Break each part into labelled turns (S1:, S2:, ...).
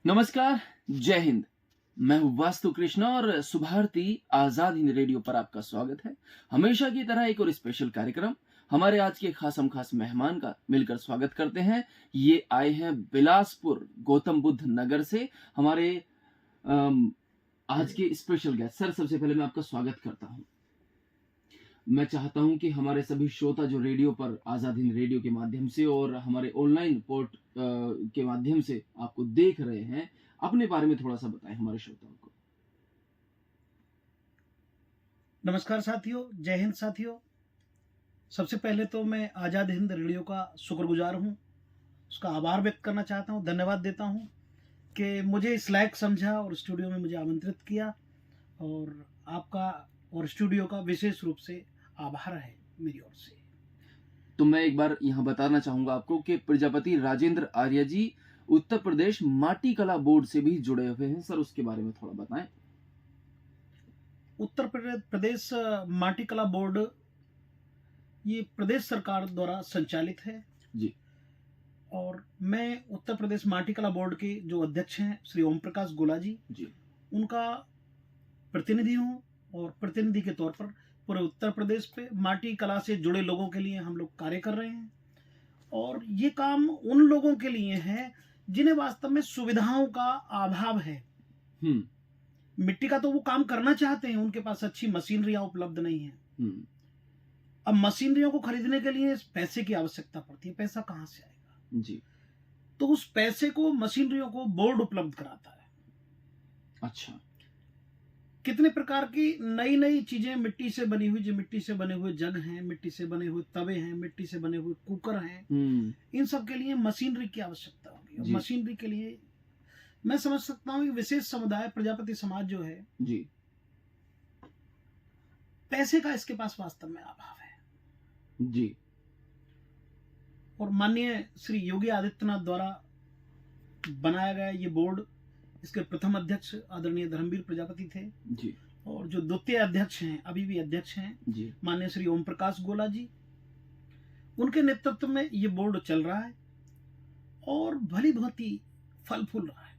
S1: नमस्कार, जय हिंद। मैं हूँ वास्तु कृष्णा और सुभारती आजाद हिंद रेडियो पर आपका स्वागत है। हमेशा की तरह एक और स्पेशल कार्यक्रम हमारे आज के खासम खास मेहमान का मिलकर स्वागत करते हैं। ये आए हैं बिलासपुर गौतम बुद्ध नगर से हमारे अम, आज के स्पेशल गेस्ट। सर, सबसे पहले मैं आपका स्वागत करता हूँ। मैं चाहता हूं कि हमारे सभी श्रोता जो रेडियो पर आजाद हिंद रेडियो के माध्यम से और हमारे ऑनलाइन पोर्ट के माध्यम से आपको देख रहे हैं, अपने बारे में थोड़ा सा बताएं हमारे श्रोताओं को।
S2: नमस्कार साथियों, जय हिंद साथियों। सबसे पहले तो मैं आज़ाद हिंद रेडियो का शुक्रगुजार हूँ, उसका आभार व्यक्त करना चाहता हूँ, धन्यवाद देता हूँ कि मुझे इस लायक समझा और स्टूडियो में मुझे आमंत्रित किया। और आपका और स्टूडियो का विशेष रूप से आभार है मेरी ओर से।
S1: तो मैं एक बार यहाँ बताना चाहूंगा आपको कि प्रजापति राजेंद्र आर्य जी उत्तर प्रदेश माटी कला बोर्ड से भी जुड़े हुए हैं। सर, उसके बारे में थोड़ा बताएं।
S2: उत्तर प्रदेश माटी कला बोर्ड ये प्रदेश सरकार द्वारा संचालित है
S1: जी
S2: और मैं उत्तर प्रदेश माटी कला बोर्ड के जो अध्यक्ष हैं श्री ओम प्रकाश गोला जी, उनका प्रतिनिधि हूँ। और प्रतिनिधि के तौर पर पूरे उत्तर प्रदेश पे माटी कला से जुड़े लोगों के लिए हम लोग कार्य कर रहे हैं। और ये काम उन लोगों के लिए है जिन्हें वास्तव में सुविधाओं का अभाव है। मिट्टी का तो वो काम करना चाहते हैं, उनके पास अच्छी मशीनरियां उपलब्ध नहीं है। अब मशीनरियों को खरीदने के लिए पैसे की आवश्यकता पड़ती है, पैसा कहाँ से आएगा जी। तो उस पैसे को मशीनरियों को बोर्ड उपलब्ध कराता है।
S1: अच्छा।
S2: कितने प्रकार की नई नई चीजें मिट्टी से बनी हुई, जो मिट्टी से बने हुए जग हैं, मिट्टी से बने हुए तवे हैं, मिट्टी से बने हुए कुकर हैं, इन सब के लिए मशीनरी की आवश्यकता होगी। और मशीनरी के लिए मैं समझ सकता हूँ विशेष समुदाय प्रजापति समाज जो है जी, पैसे का इसके पास वास्तव में अभाव है जी। और माननीय श्री योगी आदित्यनाथ द्वारा बनाया गया ये बोर्ड, इसके प्रथम अध्यक्ष आदरणीय धर्मवीर प्रजापति थे जी। और जो द्वितीय अध्यक्ष हैं, अभी भी अध्यक्ष हैं जी, माननीय श्री ओम प्रकाश गोला जी, उनके नेतृत्व में ये बोर्ड चल रहा है और भली भांति फल फूल रहा है।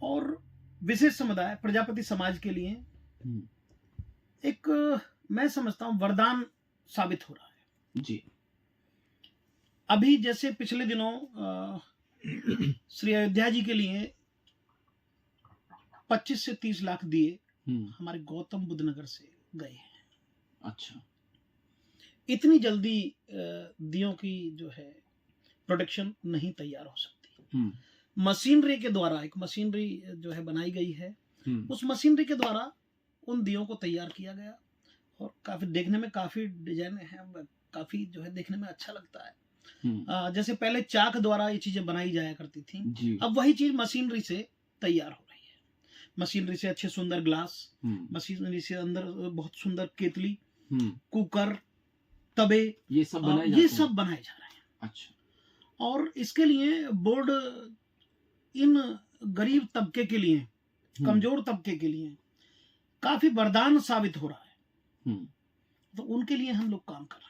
S2: और विशेष समुदाय प्रजापति समाज के लिए एक, मैं समझता हूं, वरदान साबित हो रहा है जी। अभी जैसे पिछले दिनों श्री अयोध्या जी के लिए 25 से 30 लाख दिए हमारे गौतम बुद्ध नगर से गए हैं। अच्छा। इतनी जल्दी दियों की जो है प्रोडक्शन नहीं तैयार हो सकती। मशीनरी के द्वारा, एक मशीनरी जो है बनाई गई है, उस मशीनरी के द्वारा उन दियों को तैयार किया गया और काफी देखने में काफी डिजाइन है, काफी जो है देखने में अच्छा लगता है। जैसे पहले चाक द्वारा ये चीजें बनाई जाया करती थी, अब वही चीज मशीनरी से तैयार हो रही है। मशीनरी से अच्छे सुंदर ग्लास, मशीनरी से अंदर बहुत सुंदर केतली, कुकर, तबे, ये सब बनाए जा रहे हैं। अच्छा। और इसके लिए बोर्ड इन गरीब तबके के लिए, कमजोर तबके के लिए काफी वरदान साबित हो रहा है। तो उनके लिए हम लोग काम कर रहे हैं।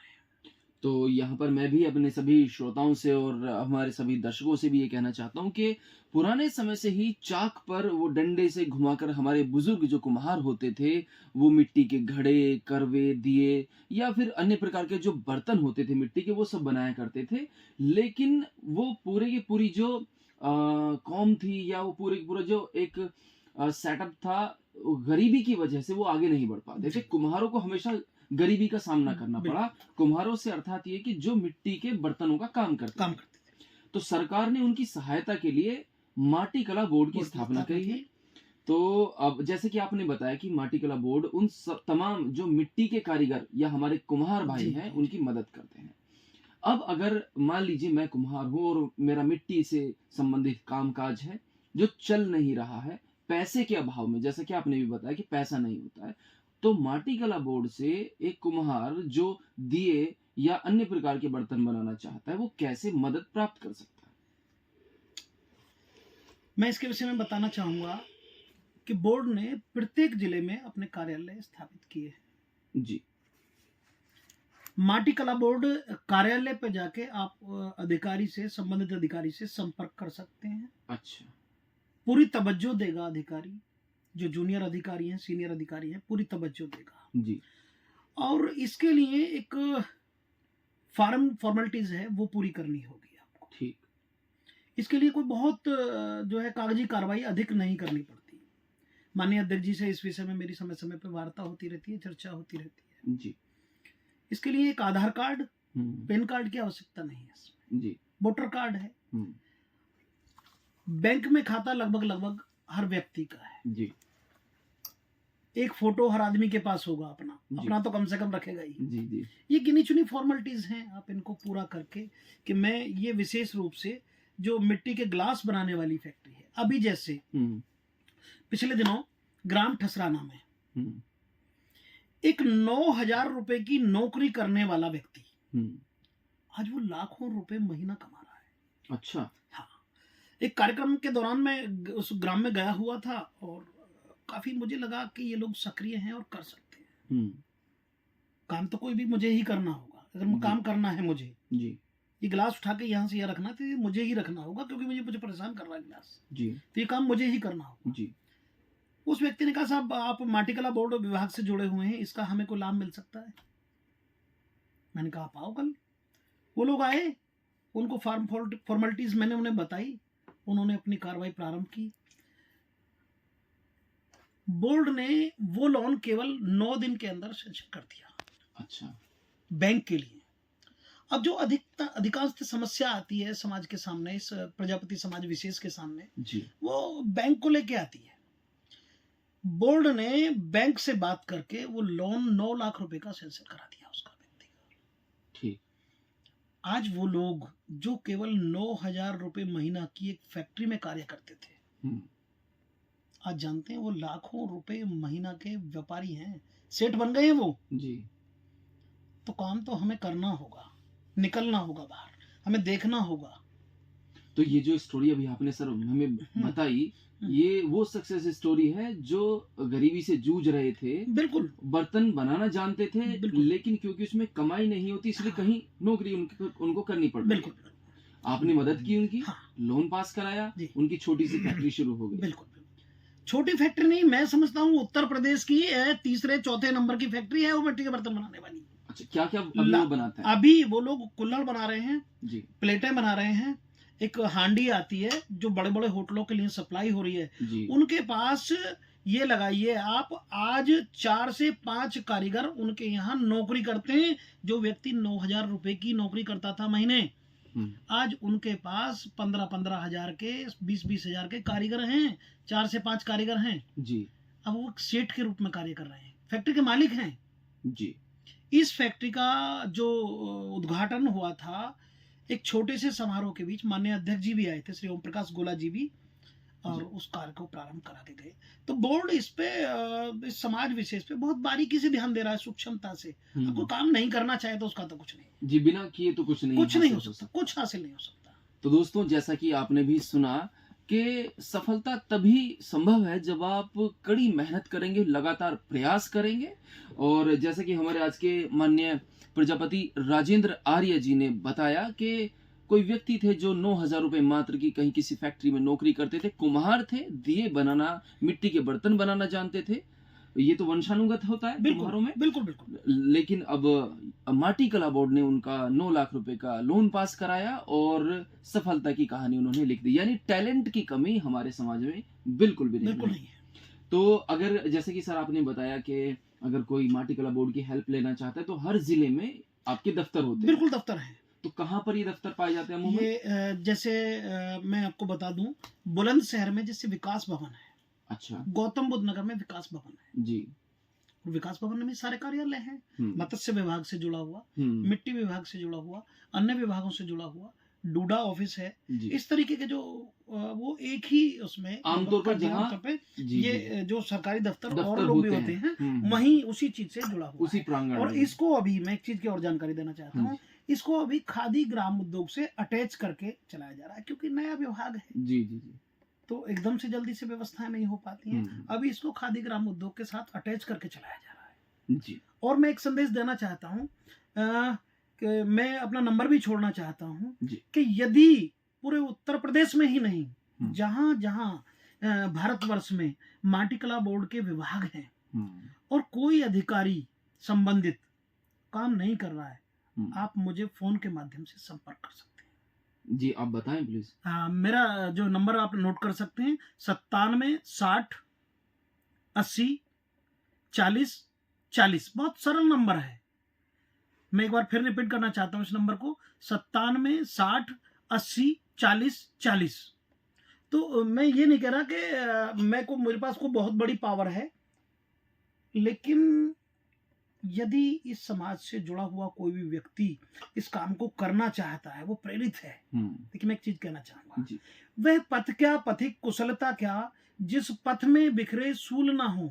S1: तो यहाँ पर मैं भी अपने सभी श्रोताओं से और हमारे सभी दर्शकों से भी ये कहना चाहता हूँ कि पुराने समय से ही चाक पर वो डंडे से घुमाकर हमारे बुजुर्ग जो कुम्हार होते थे, वो मिट्टी के घड़े, करवे, दिए या फिर अन्य प्रकार के जो बर्तन होते थे मिट्टी के, वो सब बनाया करते थे। लेकिन वो पूरे की पूरी जो कौम थी या वो पूरे की पूरा जो एक सेटअप था, गरीबी की वजह से वो आगे नहीं बढ़ पाते थे। कुम्हारों को हमेशा गरीबी का सामना करना पड़ा। कुम्हारों से अर्थात ये कि जो मिट्टी के बर्तनों का काम करते थे। तो सरकार ने उनकी सहायता के लिए माटी कला बोर्ड की स्थापना करी है। तो अब जैसे कि आपने बताया कि माटी कला बोर्ड उन तमाम जो मिट्टी के कारीगर या हमारे कुम्हार भाई हैं, उनकी मदद करते हैं। अब अगर मान लीजिए मैं कुम्हार हूं और मेरा मिट्टी से संबंधित कामकाज है जो चल नहीं रहा है, पैसे के अभाव में, जैसे कि आपने भी बताया कि पैसा नहीं होता है, तो माटी कला बोर्ड से एक कुम्हार जो दिए या अन्य प्रकार के बर्तन बनाना चाहता है, वो कैसे मदद प्राप्त कर सकता है?
S2: मैं इसके विषय में बताना चाहूंगा कि बोर्ड ने प्रत्येक जिले में अपने कार्यालय स्थापित किए हैं जी। माटी कला बोर्ड कार्यालय पे जाके आप अधिकारी से, संबंधित अधिकारी से संपर्क कर सकते हैं।
S1: अच्छा।
S2: पूरी तवज्जो देगा अधिकारी, जो जूनियर अधिकारी हैं, सीनियर अधिकारी हैं, पूरी तवज्जो देगा
S1: जी।
S2: और इसके लिए एक फॉर्मेलिटीज है वो पूरी करनी होगी आपको।
S1: ठीक।
S2: इसके लिए कोई बहुत जो है कागजी कार्रवाई अधिक नहीं करनी पड़ती। माननीय अध्यक्ष जी से इस विषय में मेरी समय समय पर वार्ता होती रहती है, चर्चा होती रहती है
S1: जी।
S2: इसके लिए एक आधार कार्ड, पैन कार्ड की आवश्यकता नहीं है इसमें
S1: जी।
S2: वोटर कार्ड है। बैंक में खाता लगभग हर व्यक्ति का है
S1: जी।
S2: एक फोटो हर आदमी के पास होगा अपना तो कम से कम रखेगा ही।
S1: जी जी।
S2: ये गिनी चुनी फॉर्मेलिटीज हैं, आप इनको पूरा करके कि मैं ये विशेष रूप से जो मिट्टी के ग्लास बनाने वाली फैक्ट्री है, अभी जैसे पिछले दिनों ग्राम ठसराना में एक 9,000 रुपए की नौकरी करने वाला व्यक्ति आज वो लाखों रुपए महीना कमा रहा है।
S1: अच्छा।
S2: हाँ, एक कार्यक्रम के दौरान मैं उस ग्राम में गया हुआ था और काफी मुझे लगा कि ये लोग सक्रिय हैं और कर सकते हैं। काम तो कोई भी मुझे ही करना होगा, अगर काम करना है मुझे जी। ये गिलास उठा के यहाँ से यहाँ रखना तो ये मुझे ही रखना होगा क्योंकि मुझे परेशान कर रहा है गिलास जी, तो ये काम मुझे ही करना होगा जी। उस व्यक्ति ने कहा साहब आप माटी कला बोर्ड विभाग से जुड़े हुए हैं, इसका हमें कोई लाभ मिल सकता है? मैंने कहा आप आओ कल। वो लोग आए, उनको फॉर्मेलिटीज मैंने उन्हें बताई, उन्होंने अपनी कार्रवाई प्रारंभ की। बोर्ड ने वो लोन केवल 9 दिन के अंदर सेंक्शन कर दिया। अच्छा। बैंक के लिए अब जो अधिकांश समस्या आती है समाज के सामने, इस प्रजापति समाज विशेष के सामने जी, वो बैंक को लेके आती है। बोर्ड ने बैंक से बात करके वो लोन 9 लाख रुपए का सेंक्शन करा दिया उसका व्यक्ति का। ठीक। आज वो लोग जो केवल 9,000 रुपए महीना की एक फैक्ट्री में कार्य करते थे, आज जानते हैं वो लाखों रुपए महीना के व्यापारी हैं, सेठ बन गए हैं वो जी। तो काम तो हमें करना होगा, निकलना होगा बाहर, हमें देखना होगा।
S1: तो ये जो स्टोरी अभी आपने सर हमें बताई, ये वो सक्सेस स्टोरी है जो गरीबी से जूझ रहे थे, बिल्कुल बर्तन बनाना जानते थे, लेकिन क्योंकि उसमें कमाई नहीं होती इसलिए कहीं नौकरी उनको करनी पड़ रही। बिल्कुल। आपने मदद की उनकी, लोन पास कराया, उनकी छोटी सी फैक्ट्री शुरू हो गई। बिल्कुल। छोटी फैक्ट्री नहीं, मैं समझता हूँ उत्तर प्रदेश की 3-4 नंबर की फैक्ट्री है वो मिट्टी के बर्तन बनाने वाली। अच्छा, क्या क्या अभी वो बनाते हैं? अभी वो लोग कुल्हड़ बना रहे हैं जी, प्लेटें बना रहे हैं, एक हांडी आती है जो बड़े बड़े होटलों के लिए सप्लाई हो रही है जी। उनके पास ये लगाइए आप, आज 4 से 5 कारीगर उनके यहाँ नौकरी करते हैं। जो व्यक्ति 9,000 रुपए की नौकरी करता था महीने, आज उनके पास 15-15 हजार के, 20-20 हजार के कारीगर हैं, 4 से 5 कारीगर हैं जी। अब वो सेठ के रूप में कार्य कर रहे हैं, फैक्ट्री के मालिक हैं जी। इस फैक्ट्री का जो उद्घाटन हुआ था एक छोटे से समारोह के बीच, माननीय अध्यक्ष जी भी आए थे, श्री ओम प्रकाश गोला जी भी, और उस कार्य को प्रारंभ करा के गए। तो बोर्ड इस पे इस समाज विशेष पे बहुत बारीकी से ध्यान दे रहा है, सूक्ष्मता से। कोई काम नहीं करना चाहे तो उसका तो कुछ नहीं जी, बिना किए तो कुछ नहीं हो सकता, कुछ हासिल नहीं हो सकता। तो दोस्तों, जैसा कि आपने भी सुना कि सफलता तभी संभव है जब आप कड़ी मेहनत करेंगे, लगातार प्रयास करेंगे। और जैसा कि हमारे आज के माननीय प्रजापति राजेंद्र आर्य जी ने बताया कि कोई व्यक्ति थे जो 9,000 रुपए मात्र की कहीं किसी फैक्ट्री में नौकरी करते थे, कुम्हार थे, दिए बनाना, मिट्टी के बर्तन बनाना जानते थे। ये तो वंशानुगत होता है कुम्हारों में, बिल्कुल बिल्कुल। लेकिन अब माटी कला बोर्ड ने उनका 9 लाख रुपए का लोन पास कराया और सफलता की कहानी उन्होंने लिख दी। यानी टैलेंट की कमी हमारे समाज में बिल्कुल भी नहीं है। तो अगर जैसे कि सर आपने बताया कि अगर कोई माटी कला बोर्ड की हेल्प लेना चाहता है तो हर जिले में आपके दफ्तर होते हैं। बिल्कुल दफ्तर है। तो कहाँ पर ये दफ्तर पाए जाते हैं? ये जैसे मैं आपको बता दूं, बुलंदशहर में जैसे विकास भवन है। अच्छा। गौतम बुद्ध नगर में विकास भवन है जी। विकास भवन में सारे कार्यालय हैं, मत्स्य विभाग से जुड़ा हुआ, मिट्टी विभाग से जुड़ा हुआ, अन्य विभागों से जुड़ा हुआ, डूडा ऑफिस है। इस तरीके के जो वो एक ही उसमें आमतौर पर जहाँ पे ये जो सरकारी दफ्तर और लोग भी होते हैं वहीं उसी चीज से जुड़ा हुआ उसी प्रांगण। और इसको अभी मैं एक चीज की और जानकारी देना चाहता हूँ, इसको अभी खादी ग्राम उद्योग से अटैच करके चलाया जा रहा है, क्योंकि नया विभाग है जी जी जी, तो एकदम से जल्दी से व्यवस्थाएं नहीं हो पाती हैं। अभी इसको खादी ग्राम उद्योग के साथ अटैच करके चलाया जा रहा है जी। और मैं एक संदेश देना चाहता हूँ कि मैं अपना नंबर भी छोड़ना चाहता हूँ कि यदि पूरे उत्तर प्रदेश में ही नहीं, जहां जहां
S2: भारतवर्ष में माटीकला बोर्ड के विभाग हैं
S1: हम्म,
S2: और कोई अधिकारी संबंधित काम नहीं कर रहा है,
S1: हम्म।
S2: आप मुझे फोन के माध्यम से संपर्क कर सकते हैं।
S1: जी आप बताएं प्लीज।
S2: मेरा जो नंबर आप नोट कर सकते हैं 97 60 80 40 40। बहुत सरल नंबर है, मैं एक बार फिर रिपीट करना चाहता हूं इस नंबर को, 97 60 80 40 40। तो मैं ये नहीं कह रहा कि मेरे पास कोई बहुत बड़ी पावर है, लेकिन यदि इस समाज से जुड़ा हुआ कोई भी व्यक्ति इस काम को करना चाहता है, वो प्रेरित है। देखिए मैं एक चीज कहना चाहूंगा, वह पथ क्या पथिक कुशलता क्या जिस पथ में बिखरे सूल ना हो।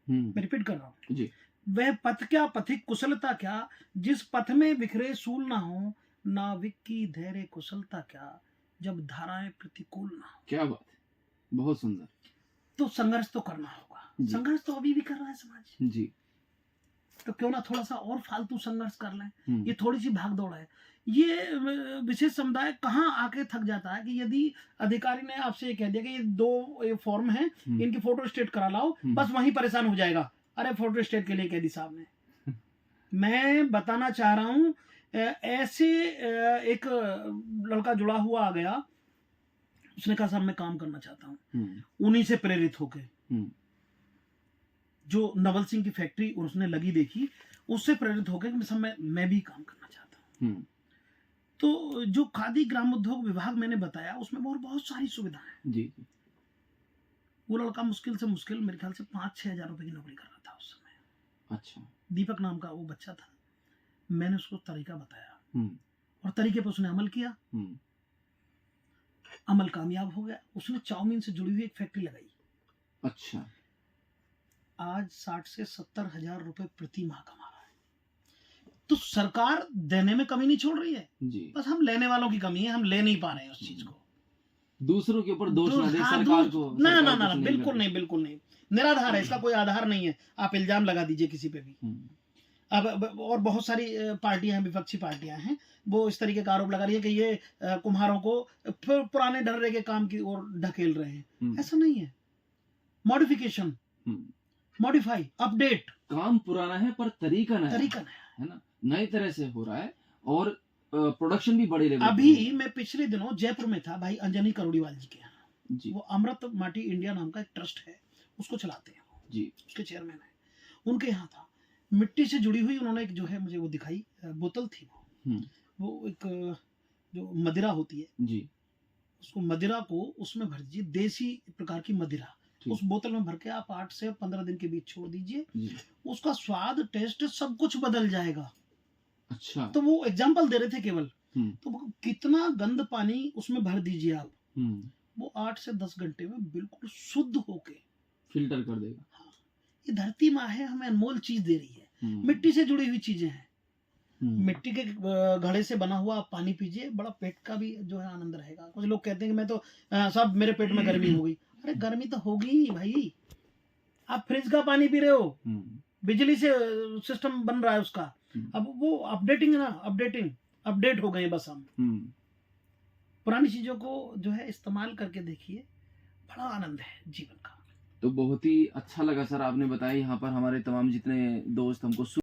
S2: मैं रिपीट कर रहा हूं जी, वह पथ क्या पथिक कुशलता क्या जिस पथ में बिखरे सूल ना हो, नाविक की धैर्य कुशलता क्या जब धाराएं प्रतिकूल ना हो। क्या बात है, बहुत सुंदर। तो संघर्ष तो करना होगा, संघर्ष तो अभी भी कर रहा है समाज जी, तो क्यों ना थोड़ा सा और फालतू संघर्ष कर लें। ये थोड़ी सी भागदौड़ है। ये विशेष समुदाय कहाँ आके थक जाता है कि यदि अधिकारी ने आपसे ये कह दिया कि ये 2 फॉर्म हैं, इनकी फोटो स्टेट करा लाओ, बस वहीं परेशान हो जाएगा। अरे फोटो स्टेट के लिए कह दी साहब ने। मैं बताना चाह रहा हूं, ऐसे एक लड़का जुड़ा हुआ आ गया, उसने कहा साहब मैं काम करना चाहता हूं, उन्हीं से प्रेरित होके जो नवल सिंह की फैक्ट्री उसने लगी देखी, उससे प्रेरित होकर मैं भी काम करना चाहता हूँ। तो जो खादी ग्राम उद्योग विभाग मैंने बताया, उसमें बहुत सारी सुविधाएं हैं जी। वो लड़का मुश्किल से मुश्किल मेरे ख्याल से 5-6 हजार रुपए की नौकरी कर रहा था उस समय। अच्छा। दीपक नाम का वो बच्चा था, मैंने उसको तरीका बताया और तरीके पर उसने अमल किया, अमल कामयाब हो गया। उसने चाउमीन से जुड़ी हुई एक फैक्ट्री लगाई। अच्छा। आज 60 से 70 हजार रुपए प्रति माह कमा रहा है। तो सरकार देने में कमी नहीं छोड़ रही है जी, बस हम लेने वालों की कमी है, हम ले नहीं पा रहे हैं उस चीज को। दूसरों के ऊपर दोष ना दे सरकार को। ना बिल्कुल नहीं, बिल्कुल नहीं, निराधार है, इसका कोई आधार नहीं है। आप इल्जाम लगा दीजिए किसी पे भी। अब और बहुत सारी पार्टियां हैं, विपक्षी पार्टियां हैं, वो इस तरीके का आरोप लगा रही है कि ये कुम्हारों को पुराने ढर्रे के काम की ओर ढकेल रहे हैं। ऐसा नहीं है। Modification, modify, update. काम पुराना है पर तरीका नया है ना, नई तरह से हो रहा है और प्रोडक्शन भी बड़ी लेवल। अभी मैं पिछले दिनों जयपुर में था, भाई अंजनी करोड़ीवाल जी के यहाँ जी, वो अमृत माटी इंडिया नाम का एक ट्रस्ट है, उसको चलाते हैं जी, उसके चेयरमैन है। उनके यहाँ था, मिट्टी से जुड़ी हुई उन्होंने एक जो है मुझे वो दिखाई, बोतल थी वो एक जो मदिरा होती है जी, उसको मदिरा को उसमें भर दीजिए, देसी प्रकार की मदिरा उस बोतल में भर के आप 8 से 15 दिन के बीच छोड़ दीजिए, उसका स्वाद, टेस्ट सब कुछ बदल जाएगा। अच्छा। तो वो एग्जांपल दे रहे थे केवल। तो कितना गंद पानी उसमें भर दीजिए आप, वो 8 से 10 घंटे में बिल्कुल शुद्ध होके फिल्टर कर देगा। हाँ, ये धरती माँ है, हमें अनमोल चीज दे रही है। मिट्टी से जुड़ी हुई चीजें हैं, मिट्टी के घड़े से बना हुआ आप पानी पीजिए, बड़ा पेट का भी जो है आनंद रहेगा। कुछ लोग कहते हैं कि मैं तो सब मेरे पेट में गर्मी हो गई। अरे गर्मी तो होगी ही भाई, आप फ्रिज का पानी पी रहे हो, बिजली से सिस्टम बन रहा है उसका। अब वो अपडेटिंग है ना, अपडेट हो गए बस हम। पुरानी चीजों को जो है इस्तेमाल करके देखिए, बड़ा आनंद है जीवन का। तो बहुत ही अच्छा लगा सर आपने बताया, यहाँ पर हमारे तमाम जितने दोस्त हमको